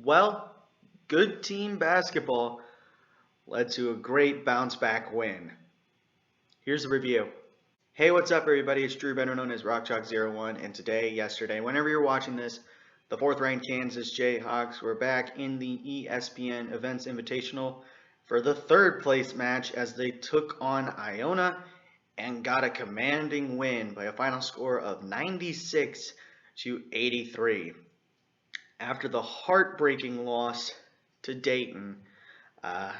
Well, good team basketball led to a great bounce back win. Here's the review. Hey, what's up, everybody? It's Drew, better known as RockChalk01, and today, yesterday, whenever you're watching this, the fourth ranked Kansas Jayhawks were back in the ESPN Events Invitational for the third place match as they took on Iona and got a commanding win by a final score of 96-83. After the heartbreaking loss to Dayton, uh,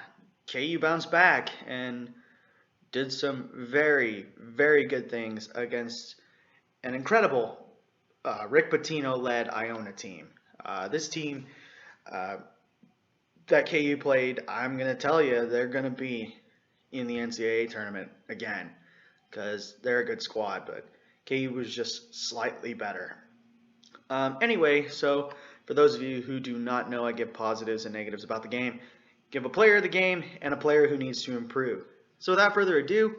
KU bounced back and did some very, very good things against an incredible Rick Pitino-led Iona team. This team uh, that KU played, I'm going to tell you, they're going to be in the NCAA tournament again because they're a good squad, but KU was just slightly better. Anyway, so for those of you who do not know, I give positives and negatives about the game. Give a player of the game and a player who needs to improve. So without further ado,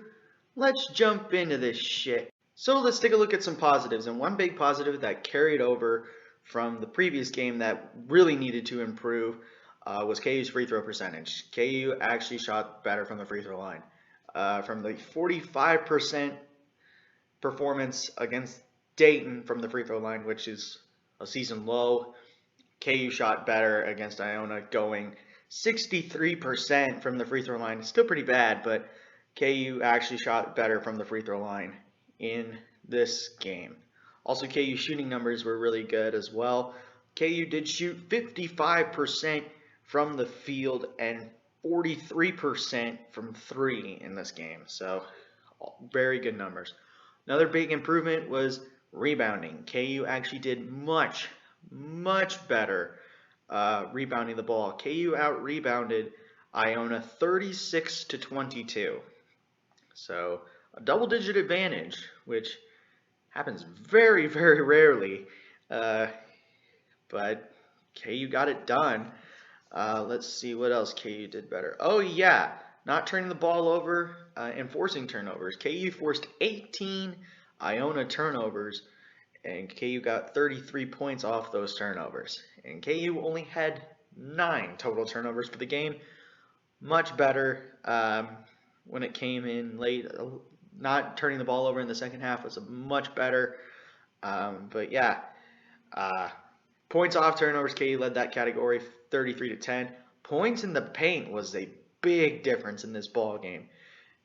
let's jump into this shit. So let's take a look at some positives. And one big positive that carried over from the previous game that really needed to improve was KU's free throw percentage. KU actually shot better from the free throw line. From the 45% performance against Dayton from the free throw line, which is a season low, KU shot better against Iona, going 63% from the free throw line. Still pretty bad, but KU actually shot better from the free throw line in this game. Also, KU shooting numbers were really good as well. KU did shoot 55% from the field and 43% from three in this game. So, very good numbers. Another big improvement was rebounding. KU actually did much better rebounding the ball. KU out-rebounded Iona 36-22. So a double-digit advantage, which happens very, very rarely. But KU got it done. Let's see what else KU did better. Oh, yeah. Not turning the ball over and forcing turnovers. KU forced 18 Iona turnovers, and KU got 33 points off those turnovers. And KU only had 9 total turnovers for the game. Much better when it came in late. Not turning the ball over in the second half was much better. But yeah, points off turnovers, KU led that category 33-10. Points in the paint was a big difference in this ball game.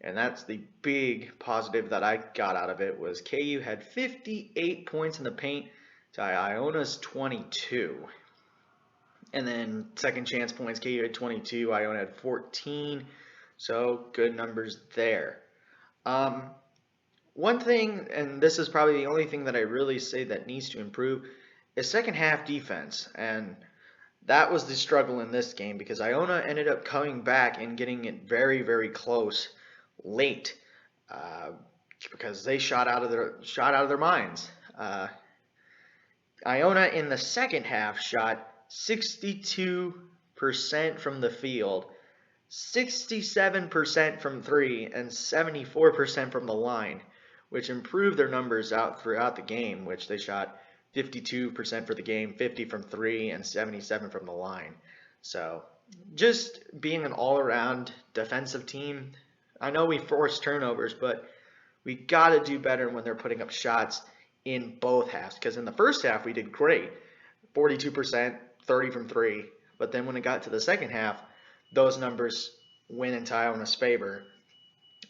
And that's the big positive that I got out of it was KU had 58 points in the paint to Iona's 22. And then second chance points, KU had 22, Iona had 14. So good numbers there. One thing, and this is probably the only thing that I really say that needs to improve, is second half defense. And that was the struggle in this game because Iona ended up coming back and getting it very, very close late because they shot out of their minds. Iona in the second half shot 62% from the field, 67% from three, and 74% from the line, which improved their numbers out throughout the game, which they shot 52% for the game, 50 from three, and 77 from the line. So just being an all-around defensive team. I know we force turnovers, but we got to do better when they're putting up shots in both halves. Because in the first half, we did great. 42%, 30 from three. But then when it got to the second half, those numbers went into Iona's favor.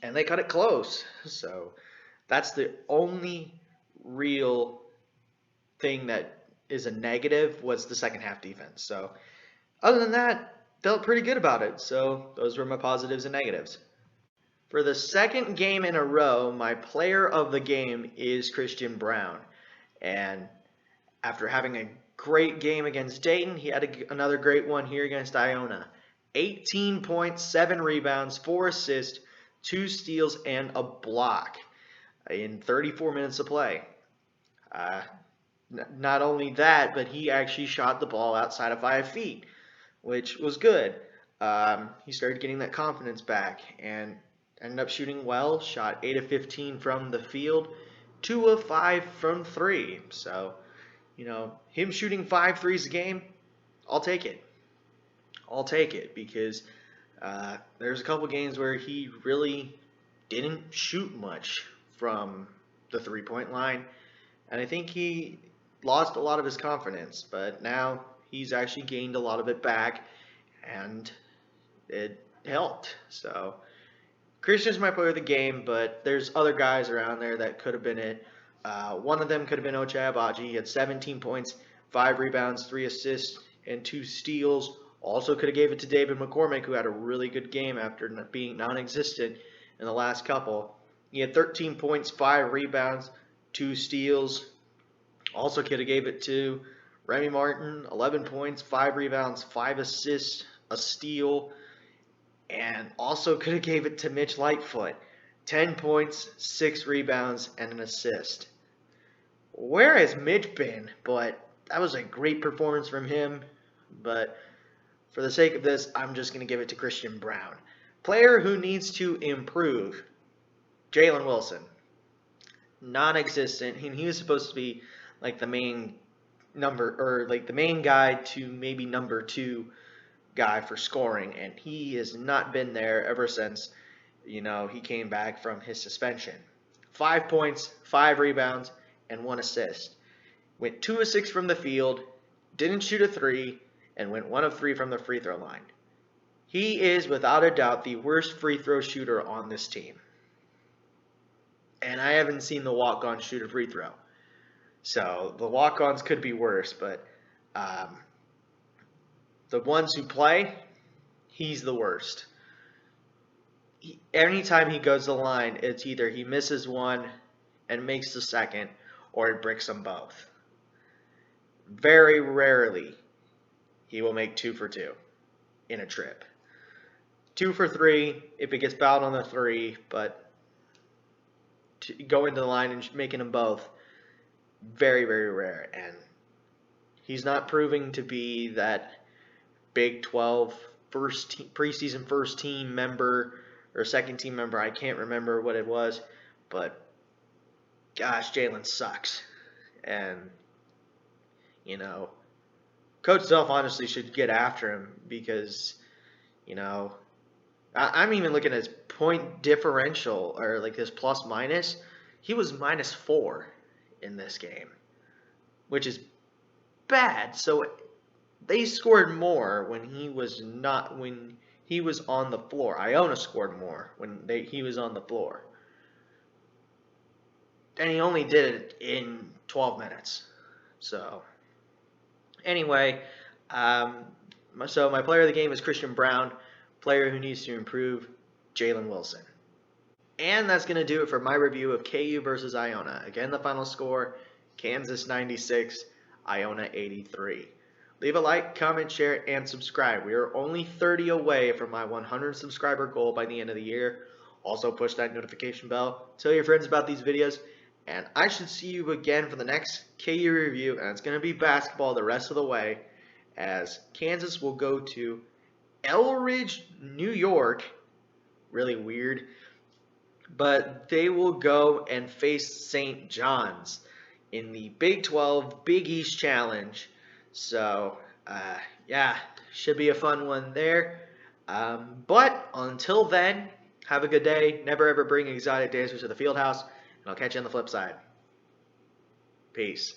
And they cut it close. So that's the only real thing that is a negative was the second half defense. So other than that, felt pretty good about it. So those were my positives and negatives. For the second game in a row, my player of the game is Christian Brown. And after having a great game against Dayton, he had another great one here against Iona. 18 points, 7 rebounds, 4 assists, 2 steals, and a block in 34 minutes of play. Not only that, but he actually shot the ball outside of 5 feet, which was good. He started getting that confidence back and ended up shooting well, shot 8 of 15 from the field, 2 of 5 from 3. So, him shooting 5 threes a game, I'll take it. I'll take it because there's a couple games where he really didn't shoot much from the 3-point line, and I think he lost a lot of his confidence. But now he's actually gained a lot of it back, and it helped. So Christian's my player of the game, but there's other guys around there that could have been it. One of them could have been Ochai Agbaji. He had 17 points, 5 rebounds, 3 assists, and 2 steals. Also could have gave it to David McCormick, who had a really good game after being non-existent in the last couple. He had 13 points, 5 rebounds, 2 steals. Also could have gave it to Remy Martin, 11 points, 5 rebounds, 5 assists, a steal. And also could have gave it to Mitch Lightfoot, 10 points, 6 rebounds, and an assist. Where has Mitch been? But that was a great performance from him. But for the sake of this, I'm just going to give it to Christian Braun. Player who needs to improve, Jaylen Wilson. Non-existent. He was supposed to be like the main the main guy to maybe number 2 guy for scoring, and he has not been there ever since, he came back from his suspension. 5 points, 5 rebounds, and 1 assist. Went 2 of 6 from the field, didn't shoot a 3, and went 1 of 3 from the free throw line. He is, without a doubt, the worst free throw shooter on this team. And I haven't seen the walk-on shoot a free throw. So the walk-ons could be worse, but the ones who play, he's the worst. Anytime he goes to the line, it's either he misses one and makes the second, or he bricks them both. Very rarely he will make 2 for 2 in a trip. 2 for 3 if it gets fouled on the 3, but going to the line and making them both, very, very rare. And he's not proving to be that Big 12 preseason first team member or second team member. I can't remember what it was, but gosh, Jaylen sucks. And Coach Self honestly should get after him because I'm even looking at his point differential, or like his plus minus. He was -4 in this game, which is bad. So they scored more when he was on the floor. Iona scored more when he was on the floor. And he only did it in 12 minutes. So anyway, so my player of the game is Christian Braun. Player who needs to improve, Jaylen Wilson. And that's going to do it for my review of KU versus Iona. Again, the final score, Kansas 96, Iona 83. Leave a like, comment, share, and subscribe. We are only 30 away from my 100 subscriber goal by the end of the year. Also, push that notification bell. Tell your friends about these videos. And I should see you again for the next KU review. And it's going to be basketball the rest of the way, as Kansas will go to Elridge, New York. Really weird. But they will go and face St. John's in the Big 12 Big East Challenge. So, yeah, should be a fun one there. But until then, have a good day. Never ever bring exotic dancers to the field house. And I'll catch you on the flip side. Peace.